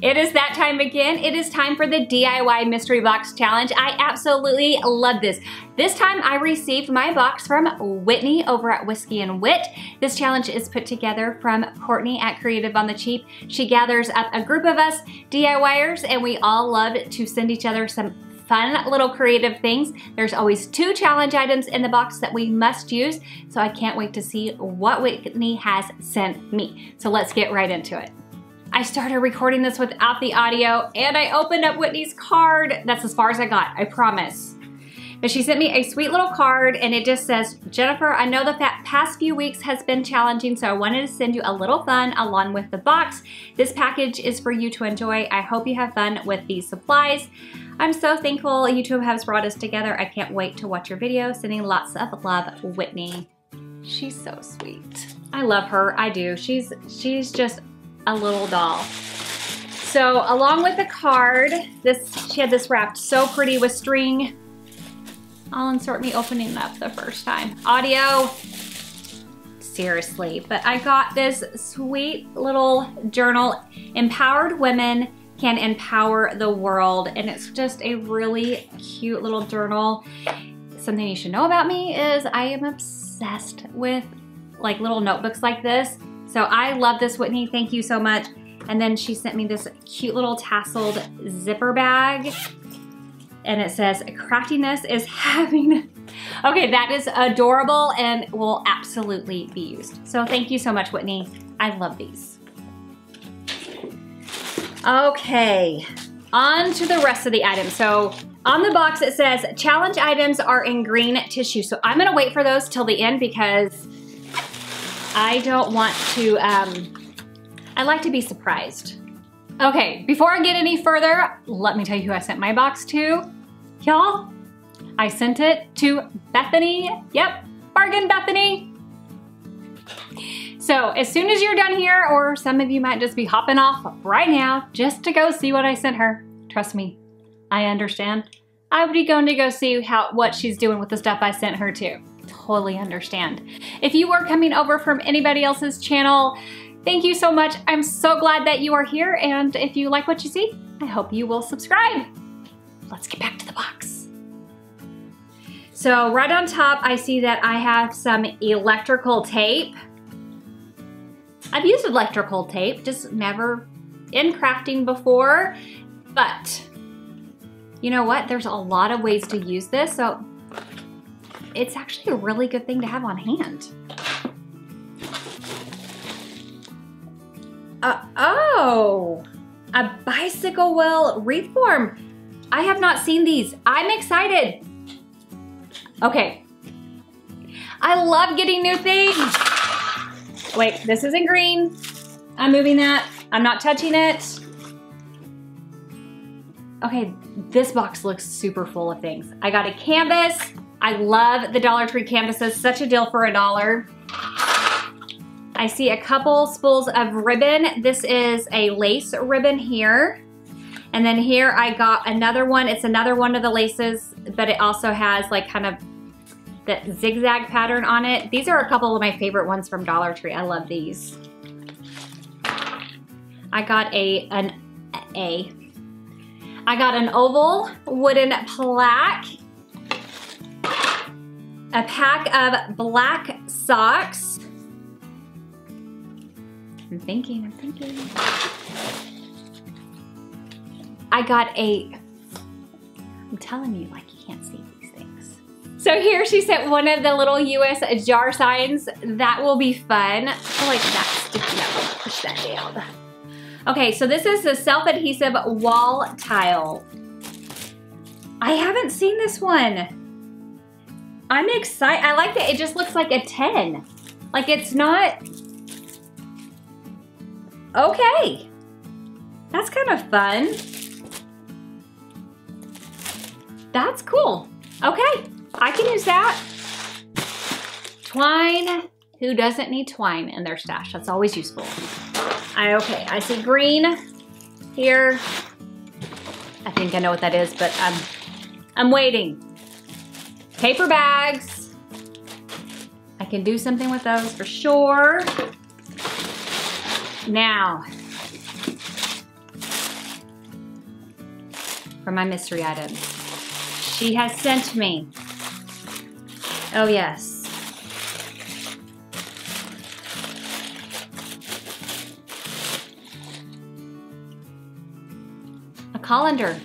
It is that time again. It is time for the DIY Mystery Box Challenge. I absolutely love this. This time I received my box from Whitney over at Whiskey Whit. This challenge is put together from Courtney at Creative on the Cheap. She gathers up a group of us DIYers and we all love to send each other some fun little creative things. There's always 2 challenge items in the box that we must use, so I can't wait to see what Whitney has sent me. So let's get right into it. I started recording this without the audio and I opened up Whitney's card. That's as far as I got, I promise. But she sent me a sweet little card and it just says, Jennifer, I know the past few weeks has been challenging, so I wanted to send you a little fun along with the box. This package is for you to enjoy. I hope you have fun with these supplies. I'm so thankful YouTube has brought us together. I can't wait to watch your video. Sending lots of love, Whitney. She's so sweet. I love her, I do. She's just a little doll. So along with the card, she had this wrapped so pretty with string. I'll insert me opening up the first time. Audio, seriously. But I got this sweet little journal, Empowered Women Can Empower the World. And it's just a really cute little journal. Something you should know about me is I am obsessed with like little notebooks like this. So I love this, Whitney, thank you so much. And then she sent me this cute little tasseled zipper bag. And it says, craftiness is having, okay, that is adorable and will absolutely be used. So thank you so much, Whitney. I love these. Okay, on to the rest of the items. So on the box it says, challenge items are in green tissue. So I'm gonna wait for those till the end because I don't want to, I like to be surprised. Okay, before I get any further, let me tell you who I sent my box to. Y'all, I sent it to Bethany. Yep, Bargin Bethany. So as soon as you're done here, or some of you might just be hopping off right now just to go see what I sent her. Trust me, I understand. I would be going to go see what she's doing with the stuff I sent her too. Totally understand. If you are coming over from anybody else's channel, thank you so much. I'm so glad that you are here, and if you like what you see, I hope you will subscribe. Let's get back to the box. So right on top, I see that I have some electrical tape. I've used electrical tape, just never in crafting before, but you know what? There's a lot of ways to use this, so it's actually a really good thing to have on hand. Oh, a bicycle wheel wreath form. I have not seen these. I'm excited. Okay. I love getting new things. Wait, this isn't green. I'm moving that. I'm not touching it. Okay, this box looks super full of things. I got a canvas. I love the Dollar Tree canvases. Such a deal for $1. I see a couple spools of ribbon. This is a lace ribbon here. And then here I got another one. It's another one of the laces, but it also has like kind of that zigzag pattern on it. These are a couple of my favorite ones from Dollar Tree. I love these. I got an oval wooden plaque, a pack of black socks. I'm thinking. I got I'm telling you, like you can't see these things. So here she sent one of the little US jar signs. That will be fun. I feel like that's sticking out. Push that down. Okay, so this is the self-adhesive wall tile. I haven't seen this one. I'm excited. I like that it just looks like a 10. Like it's not, okay. That's kind of fun. That's cool. Okay, I can use that. Twine. Who doesn't need twine in their stash? That's always useful. Okay, I see green here. I think I know what that is, but I'm waiting. Paper bags. I can do something with those for sure. Now, for my mystery items. She has sent me, oh yes, a colander.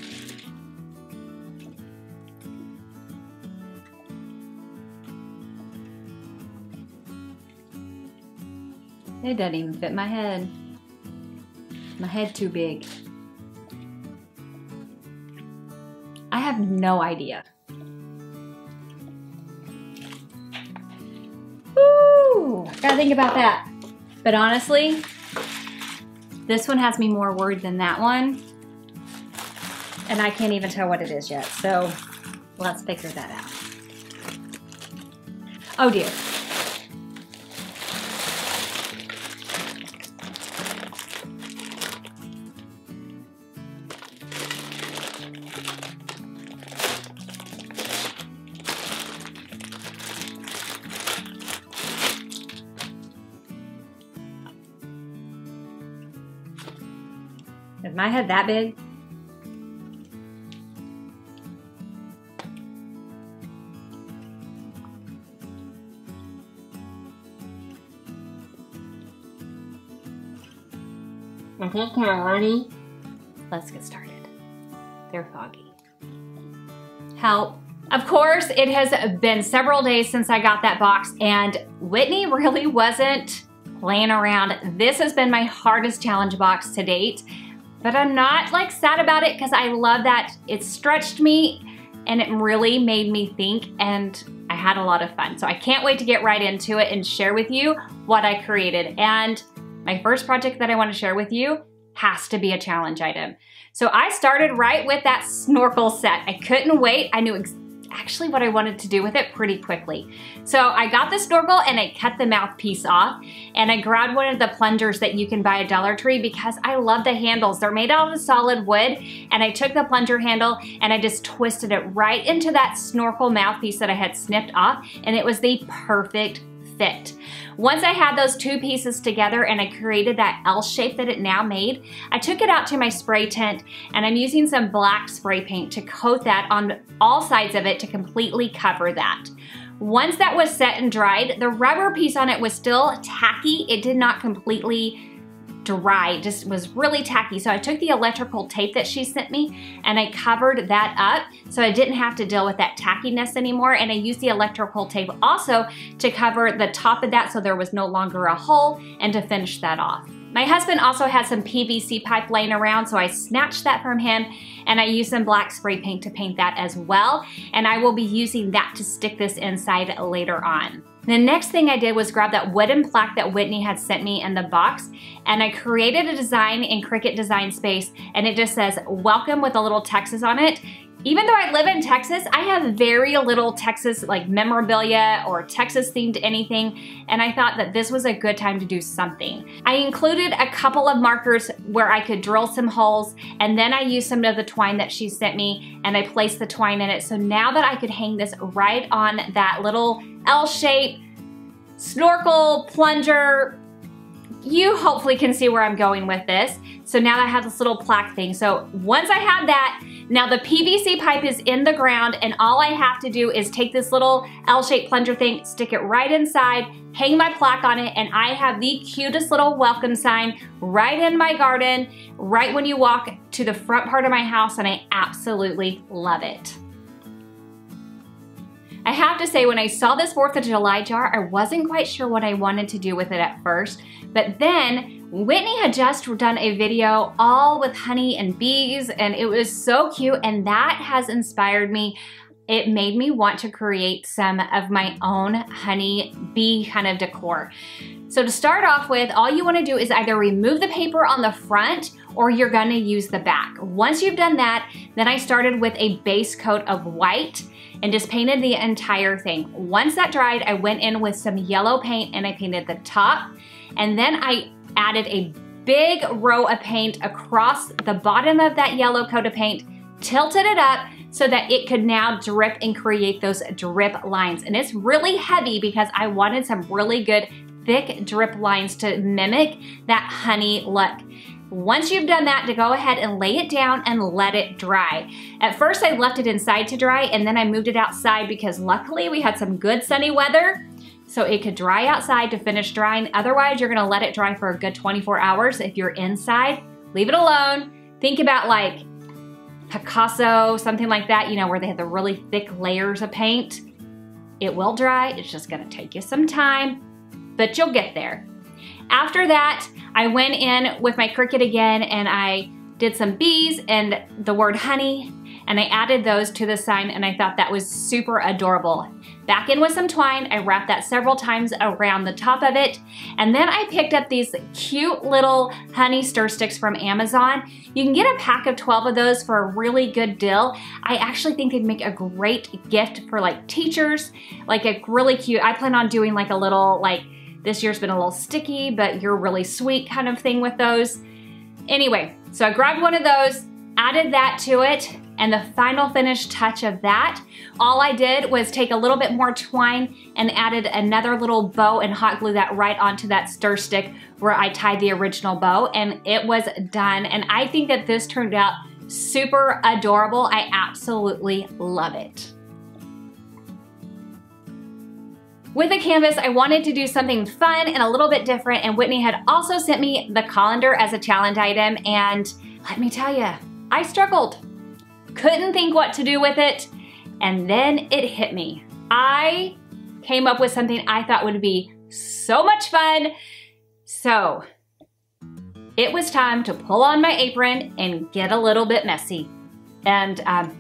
It doesn't even fit my head. My head too big. I have no idea. Woo! Gotta think about that. But honestly, this one has me more worried than that one. And I can't even tell what it is yet. So let's figure that out. Oh dear. Is my head that big? I think they're ready. Let's get started. They're foggy. Help. Of course, it has been several days since I got that box, and Whitney really wasn't playing around. This has been my hardest challenge box to date, but I'm not like sad about it because I love that it stretched me and it really made me think, and I had a lot of fun. So I can't wait to get right into it and share with you what I created. And my first project that I want to share with you has to be a challenge item. So I started right with that snorkel set. I couldn't wait. I knew actually what I wanted to do with it pretty quickly. So I got the snorkel and I cut the mouthpiece off, and I grabbed one of the plungers that you can buy at Dollar Tree because I love the handles. They're made out of solid wood, and I took the plunger handle and I just twisted it right into that snorkel mouthpiece that I had snipped off, and it was the perfect fit. Once I had those two pieces together and I created that L shape that it now made, I took it out to my spray tent, and I'm using some black spray paint to coat that on all sides of it to completely cover that. Once that was set and dried, the rubber piece on it was still tacky. It did not completely dry, it just was really tacky. So I took the electrical tape that she sent me and I covered that up so I didn't have to deal with that tackiness anymore. And I used the electrical tape also to cover the top of that so there was no longer a hole, and to finish that off. My husband also had some PVC pipe laying around, so I snatched that from him and I used some black spray paint to paint that as well. And I will be using that to stick this inside later on. The next thing I did was grab that wooden plaque that Whitney had sent me in the box, and I created a design in Cricut Design Space, and it just says welcome with a little Texas on it. Even though I live in Texas, I have very little Texas like memorabilia or Texas themed anything, and I thought that this was a good time to do something. I included a couple of markers where I could drill some holes, and then I used some of the twine that she sent me and I placed the twine in it. So now that I could hang this right on that little L shape snorkel plunger, you hopefully can see where I'm going with this. So now I have this little plaque thing. So once I have that, now the PVC pipe is in the ground, and all I have to do is take this little L-shaped plunger thing, stick it right inside, hang my plaque on it, and I have the cutest little welcome sign right in my garden, right when you walk to the front part of my house, and I absolutely love it. I have to say, when I saw this 4th of July jar, I wasn't quite sure what I wanted to do with it at first, but then Whitney had just done a video all with honey and bees, and it was so cute, and that has inspired me. It made me want to create some of my own honey bee kind of decor. So to start off with, all you want to do is either remove the paper on the front or you're going to use the back. Once you've done that, then I started with a base coat of white and just painted the entire thing. Once that dried, I went in with some yellow paint and I painted the top, and then I added a big row of paint across the bottom of that yellow coat of paint, tilted it up so that it could now drip and create those drip lines. And it's really heavy because I wanted some really good thick drip lines to mimic that honey look. Once you've done that, to go ahead and lay it down and let it dry. At first I left it inside to dry, and then I moved it outside because luckily we had some good sunny weather, so it could dry outside to finish drying. Otherwise, you're gonna let it dry for a good 24 hours. If you're inside, leave it alone. Think about like Picasso, something like that, you know, where they have the really thick layers of paint. It will dry, it's just gonna take you some time, but you'll get there. After that, I went in with my Cricut again and I did some bees and the word honey, and I added those to the sign, and I thought that was super adorable. Back in with some twine, I wrapped that several times around the top of it, and then I picked up these cute little honey stir sticks from Amazon. You can get a pack of 12 of those for a really good deal. I actually think they'd make a great gift for like teachers, like a really cute, I plan on doing like a little, like this year's been a little sticky, but you're really sweet kind of thing with those. Anyway, so I grabbed one of those, added that to it, and the final finished touch of that, all I did was take a little bit more twine and added another little bow and hot glue that right onto that stir stick where I tied the original bow, and it was done. And I think that this turned out super adorable. I absolutely love it. With the canvas, I wanted to do something fun and a little bit different, and Whitney had also sent me the colander as a challenge item, and let me tell you, I struggled. Couldn't think what to do with it, and then it hit me. I came up with something I thought would be so much fun. So it was time to pull on my apron and get a little bit messy and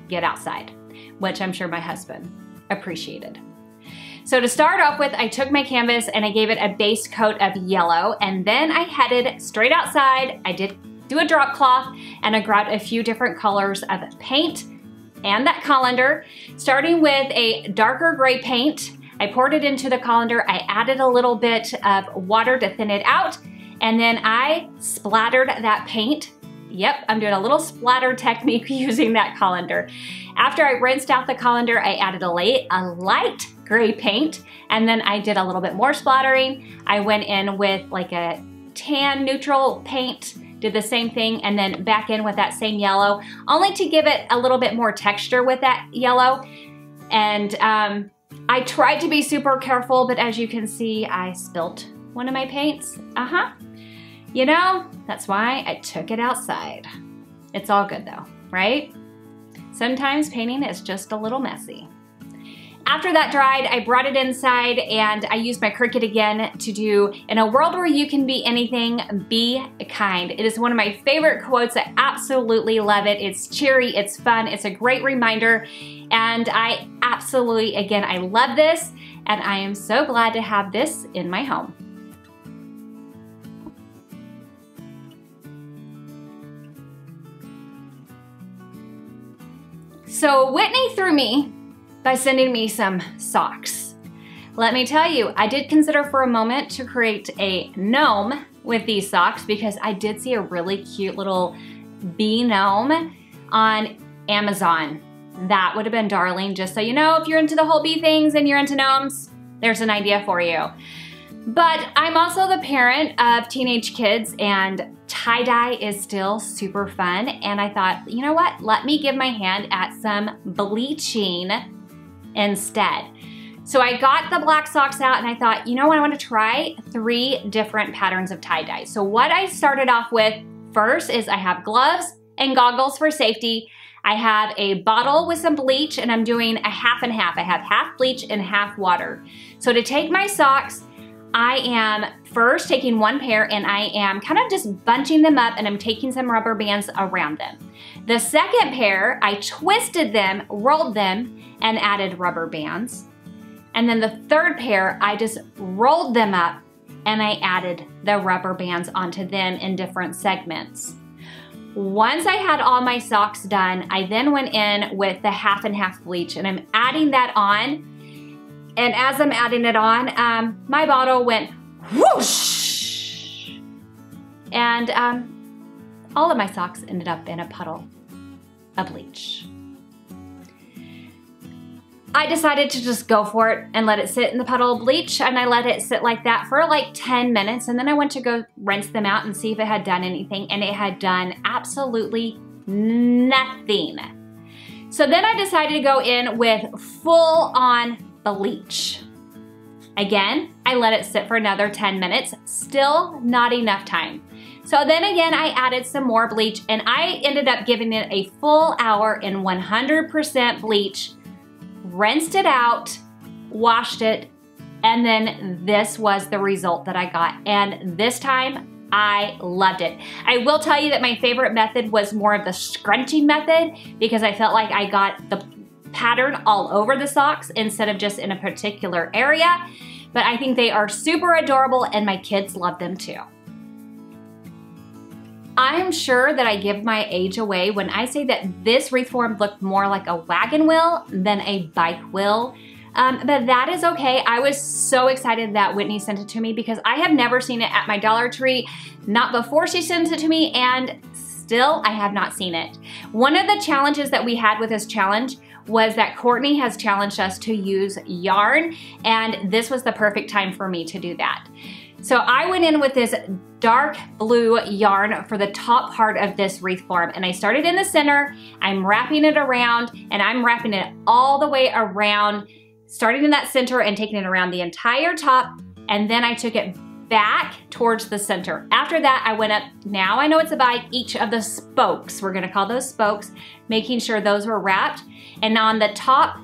get outside, which I'm sure my husband appreciated. So to start off with, I took my canvas and I gave it a base coat of yellow, and then I headed straight outside. I did do a drop cloth, and I grabbed a few different colors of paint and that colander. Starting with a darker gray paint, I poured it into the colander. I added a little bit of water to thin it out, and then I splattered that paint. Yep, I'm doing a little splatter technique using that colander. After I rinsed out the colander, I added a light gray paint, and then I did a little bit more splattering. I went in with like a tan neutral paint, did the same thing, and then back in with that same yellow, only to give it a little bit more texture with that yellow. And I tried to be super careful, but as you can see, I spilt one of my paints. You know, that's why I took it outside. It's all good though, right? Sometimes painting is just a little messy. After that dried, I brought it inside and I used my Cricut again to do, in a world where you can be anything, be kind. It is one of my favorite quotes. I absolutely love it. It's cheery, it's fun, it's a great reminder, and I absolutely, again, I love this, and I am so glad to have this in my home. So Whitney threw me by sending me some socks. Let me tell you, I did consider for a moment to create a gnome with these socks because I did see a really cute little bee gnome on Amazon. That would have been darling, just so you know, if you're into the whole bee things and you're into gnomes, there's an idea for you. But I'm also the parent of teenage kids, and tie-dye is still super fun, and I thought, you know what, let me give my hand at some bleaching instead. So I got the black socks out and I thought, you know what, I want to try 3 different patterns of tie-dye. So what I started off with first is I have gloves and goggles for safety. I have a bottle with some bleach, and I'm doing a half and half. I have half bleach and half water. So to take my socks, I am first taking one pair and I am kind of just bunching them up, and I'm taking some rubber bands around them. The second pair, I twisted them, rolled them, and added rubber bands. And then the third pair, I just rolled them up and I added the rubber bands onto them in different segments. Once I had all my socks done, I then went in with the half and half bleach, and I'm adding that on. And as I'm adding it on, my bottle went whoosh! And all of my socks ended up in a puddle of bleach. I decided to just go for it and let it sit in the puddle of bleach, and I let it sit like that for like 10 minutes, and then I went to go rinse them out and see if it had done anything, and it had done absolutely nothing. So then I decided to go in with full-on bleach. Again, I let it sit for another 10 minutes, still not enough time. So then again, I added some more bleach, and I ended up giving it a full hour in 100% bleach, rinsed it out, washed it, and then this was the result that I got. And this time, I loved it. I will tell you that my favorite method was more of the scrunching method because I felt like I got the pattern all over the socks instead of just in a particular area. But I think they are super adorable and my kids love them too. I'm sure that I give my age away when I say that this wreath form looked more like a wagon wheel than a bike wheel. But that is okay. I was so excited that Whitney sent it to me because I have never seen it at my Dollar Tree, not before she sent it to me, and still I have not seen it. One of the challenges that we had with this challenge was that Courtney has challenged us to use yarn, and this was the perfect time for me to do that. So I went in with this dark blue yarn for the top part of this wreath form, and I started in the center, I'm wrapping it around, and I'm wrapping it all the way around, starting in that center and taking it around the entire top, and then I took it back towards the center. After that, I went up, now I know it's a bike, each of the spokes, we're gonna call those spokes, making sure those were wrapped, and on the top,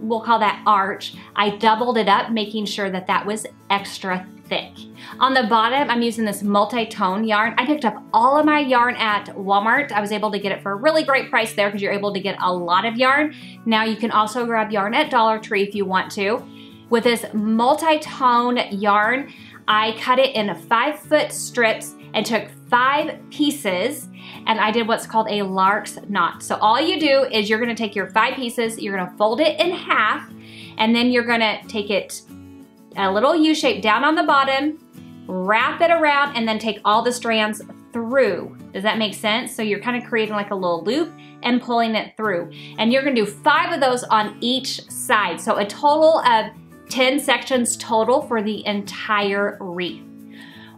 we'll call that arch, I doubled it up, making sure that that was extra thick. On the bottom, I'm using this multi-tone yarn. I picked up all of my yarn at Walmart. I was able to get it for a really great price there because you're able to get a lot of yarn. Now you can also grab yarn at Dollar Tree if you want to. With this multi-tone yarn, I cut it in 5-foot strips and took 5 pieces, and I did what's called a lark's knot. So all you do is you're gonna take your 5 pieces, you're gonna fold it in half, and then you're gonna take it a little U shape down on the bottom, wrap it around, and then take all the strands through. Does that make sense? So you're kind of creating like a little loop and pulling it through. And you're gonna do 5 of those on each side. So a total of 10 sections total for the entire wreath.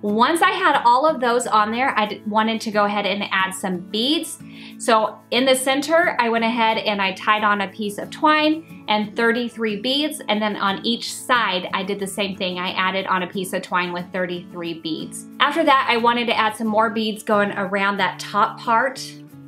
Once I had all of those on there, I wanted to go ahead and add some beads. So in the center, I went ahead and I tied on a piece of twine and 33 beads. And then on each side, I did the same thing. I added on a piece of twine with 33 beads. After that, I wanted to add some more beads going around that top part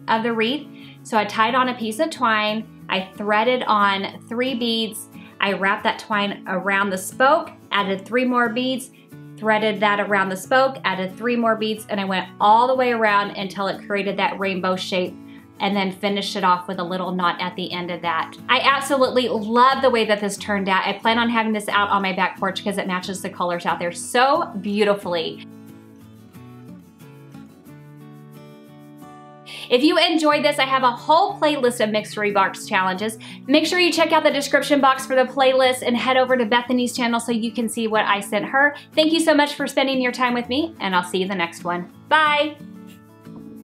of the wreath. So I tied on a piece of twine, I threaded on 3 beads, I wrapped that twine around the spoke, added 3 more beads, threaded that around the spoke, added 3 more beads, and I went all the way around until it created that rainbow shape, and then finished it off with a little knot at the end of that. I absolutely love the way that this turned out. I plan on having this out on my back porch because it matches the colors out there so beautifully. If you enjoyed this, I have a whole playlist of mystery box challenges. Make sure you check out the description box for the playlist and head over to Bethany's channel so you can see what I sent her. Thank you so much for spending your time with me, and I'll see you in the next one. Bye!